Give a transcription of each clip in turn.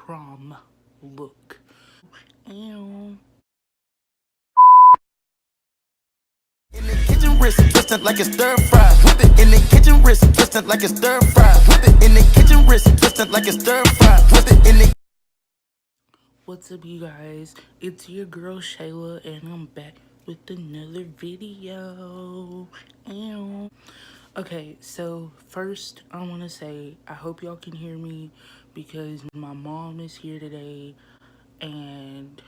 prom look. Ew. In the kitchen, wrist twisted like it's stir fry. Whip it in the kitchen, wrist twisted like it's stir fry. Whip it in the kitchen, wrist twisted like it's stir fry. Whip it in the. What's up, you guys? It's your girl Shayla, and I'm back with another video. Ew. Okay, so first I want to say I hope y'all can hear me because my mom is here today, and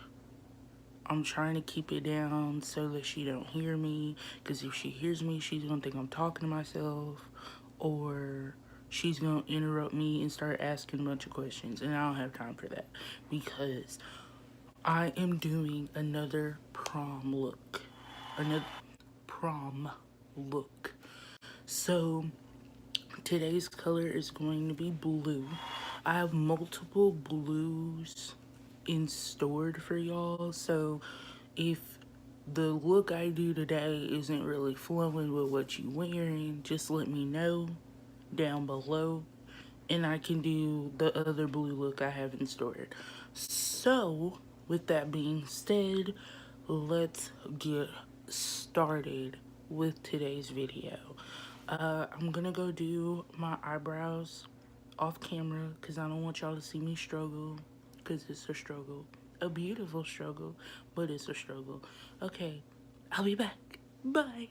I'm trying to keep it down so that she don't hear me, because if she hears me, she's gonna think I'm talking to myself, or she's gonna interrupt me and start asking a bunch of questions, and I don't have time for that because I am doing another prom look. So today's color is going to be blue. I have multiple blues stored for y'all, so if the look I do today isn't really flowing with what you wearing, just let me know down below and I can do the other blue look I have in stored. So with that being said, let's get started with today's video. I'm gonna go do my eyebrows off camera because I don't want y'all to see me struggle, because it's a struggle. A beautiful struggle, but it's a struggle. Okay, I'll be back. Bye.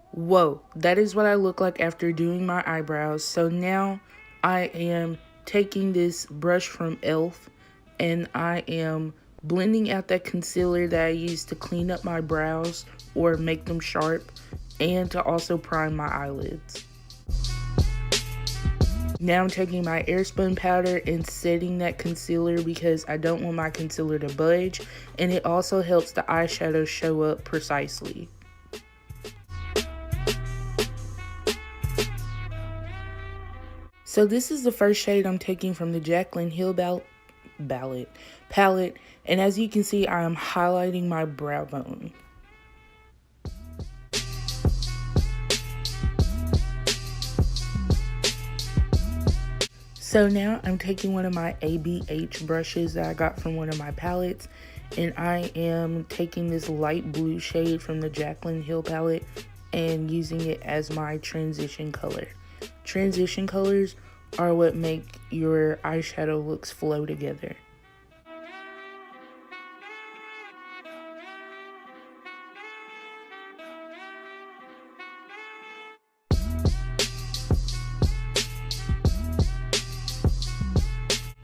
Whoa, that is what I look like after doing my eyebrows. So now I am taking this brush from e.l.f. and I am blending out that concealer that I used to clean up my brows or make them sharp, and to also prime my eyelids. Now I'm taking my Airspun powder and setting that concealer because I don't want my concealer to budge, and it also helps the eyeshadow show up precisely. So this is the first shade I'm taking from the Jaclyn Hill palette, and as you can see, I am highlighting my brow bone. So now I'm taking one of my ABH brushes that I got from one of my palettes, and I am taking this light blue shade from the Jaclyn Hill palette and using it as my transition color. Transition colors are what make your eyeshadow looks flow together.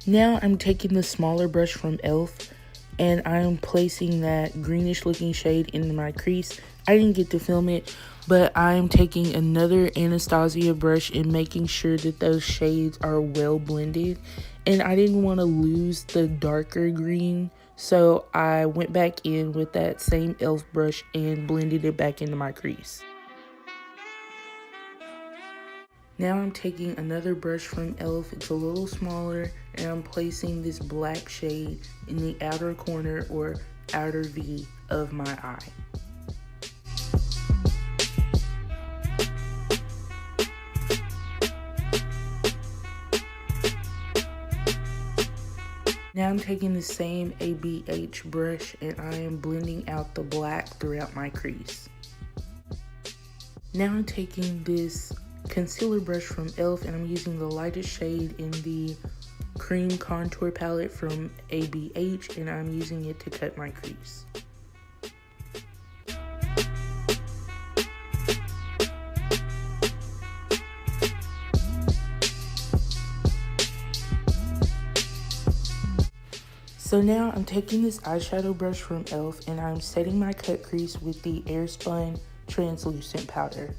Now I'm taking the smaller brush from e.l.f. and I'm placing that greenish looking shade into my crease. I didn't get to film it, but I'm taking another Anastasia brush and making sure that those shades are well blended. And I didn't want to lose the darker green, so I went back in with that same e.l.f. brush and blended it back into my crease. Now I'm taking another brush from e.l.f. It's a little smaller, and I'm placing this black shade in the outer corner or outer V of my eye. Now I'm taking the same ABH brush and I am blending out the black throughout my crease. Now I'm taking this concealer brush from e.l.f. and I'm using the lightest shade in the cream contour palette from ABH, and I'm using it to cut my crease. So now I'm taking this eyeshadow brush from e.l.f. and I'm setting my cut crease with the Airspun translucent powder.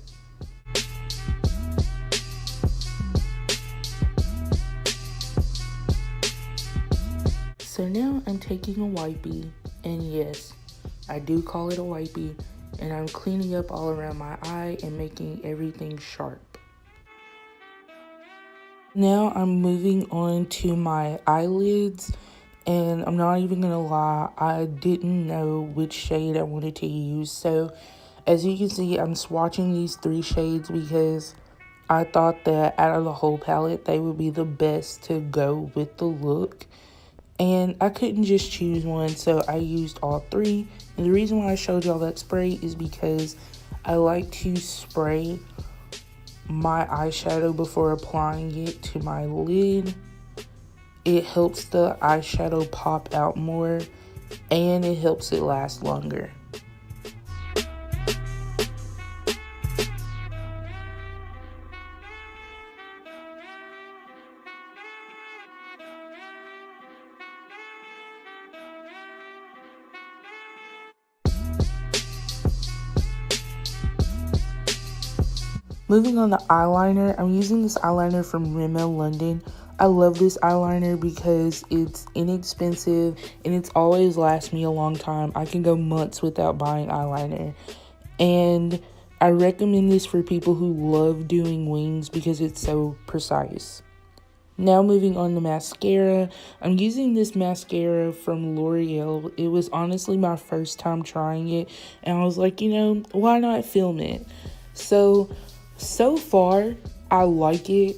So now I'm taking a wipey, and yes, I do call it a wipey, and I'm cleaning up all around my eye and making everything sharp. Now I'm moving on to my eyelids, and I'm not even gonna lie, I didn't know which shade I wanted to use. So as you can see, I'm swatching these three shades because I thought that out of the whole palette, they would be the best to go with the look. And I couldn't just choose one, so I used all three. And the reason why I showed y'all that spray is because I like to spray my eyeshadow before applying it to my lid. It helps the eyeshadow pop out more, and it helps it last longer. Moving on to eyeliner, I'm using this eyeliner from Rimmel London. I love this eyeliner because it's inexpensive and it's always lasts me a long time. I can go months without buying eyeliner. And I recommend this for people who love doing wings because it's so precise. Now moving on to mascara, I'm using this mascara from L'Oreal. It was honestly my first time trying it, and I was like, you know, why not film it? So far, I like it.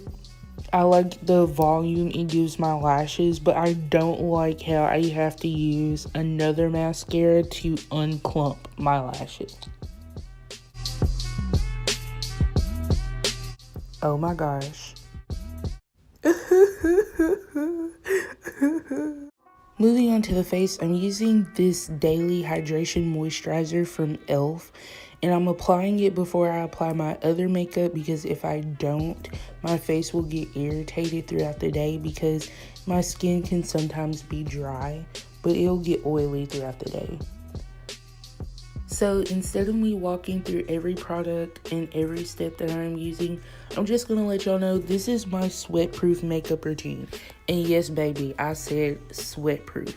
I like the volume it gives my lashes, but I don't like how I have to use another mascara to unclump my lashes. Oh my gosh. Moving on to the face, I'm using this daily hydration moisturizer from e.l.f. and I'm applying it before I apply my other makeup because if I don't, my face will get irritated throughout the day because my skin can sometimes be dry, but it'll get oily throughout the day. So instead of me walking through every product and every step that I'm using, I'm just going to let y'all know this is my sweat-proof makeup routine. And yes, baby, I said sweat-proof.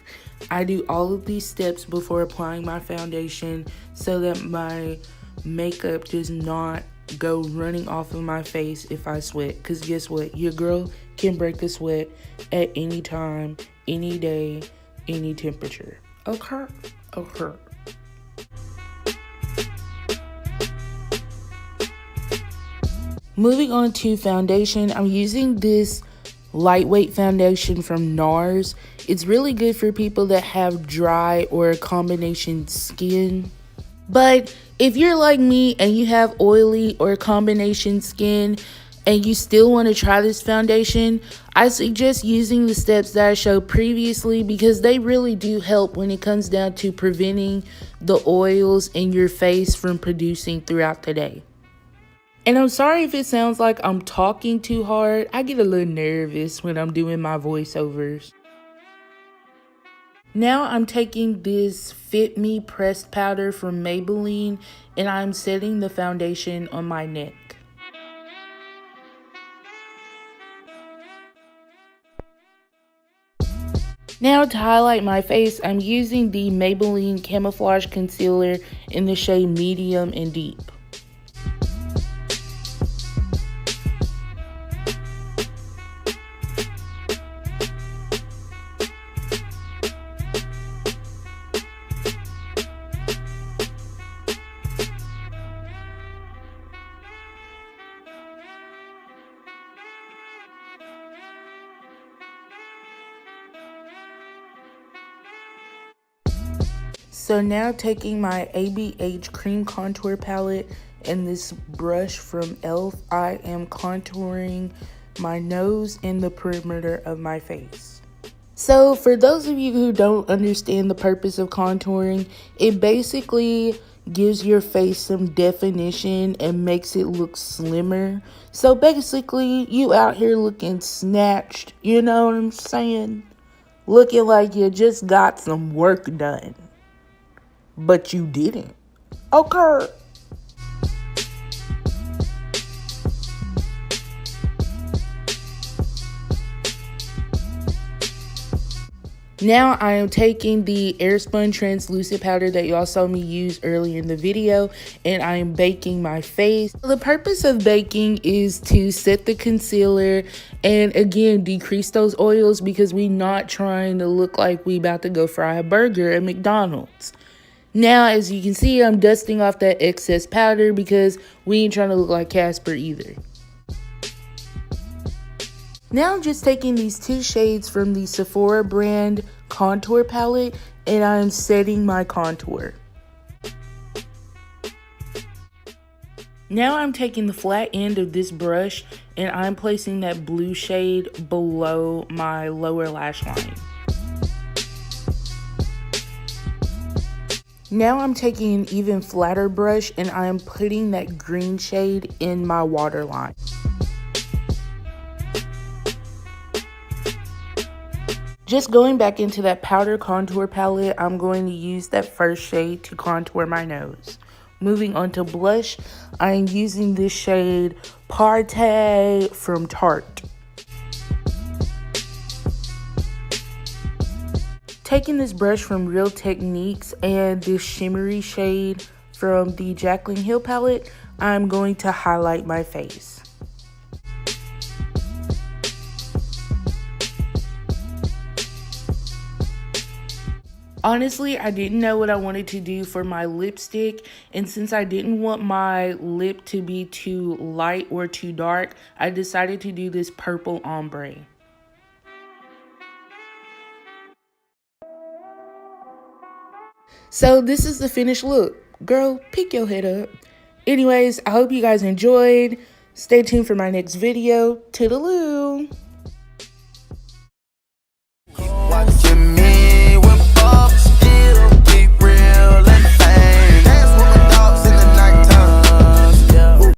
I do all of these steps before applying my foundation so that my makeup does not go running off of my face if I sweat. Because guess what? Your girl can break a sweat at any time, any day, any temperature. Okay? Okay. Moving on to foundation, I'm using this lightweight foundation from NARS. It's really good for people that have dry or combination skin. But if you're like me and you have oily or combination skin and you still want to try this foundation, I suggest using the steps that I showed previously because they really do help when it comes down to preventing the oils in your face from producing throughout the day. And I'm sorry if it sounds like I'm talking too hard. I get a little nervous when I'm doing my voiceovers. Now I'm taking this Fit Me pressed powder from Maybelline and I'm setting the foundation on my neck. Now to highlight my face, I'm using the Maybelline Camouflage Concealer in the shade Medium and Deep. So now taking my ABH Cream Contour Palette and this brush from e.l.f., I am contouring my nose and the perimeter of my face. So for those of you who don't understand the purpose of contouring, it basically gives your face some definition and makes it look slimmer. So basically you out here looking snatched, you know what I'm saying? Looking like you just got some work done. But you didn't. Okay. Now I am taking the Airspun translucent powder that y'all saw me use earlier in the video and I am baking my face. The purpose of baking is to set the concealer and again decrease those oils because we're not trying to look like we about to go fry a burger at McDonald's. Now, as you can see, I'm dusting off that excess powder because we ain't trying to look like Casper either. Now I'm just taking these two shades from the Sephora brand contour palette and I'm setting my contour. Now I'm taking the flat end of this brush and I'm placing that blue shade below my lower lash line. Now I'm taking an even flatter brush and I'm putting that green shade in my waterline. Just going back into that powder contour palette, I'm going to use that first shade to contour my nose. Moving on to blush, I'm using this shade Party from Tarte. Taking this brush from Real Techniques and this shimmery shade from the Jaclyn Hill palette, I'm going to highlight my face. Honestly, I didn't know what I wanted to do for my lipstick, and since I didn't want my lip to be too light or too dark, I decided to do this purple ombre. So this is the finished look. Girl, pick your head up. Anyways, I hope you guys enjoyed. Stay tuned for my next video. Toodaloo!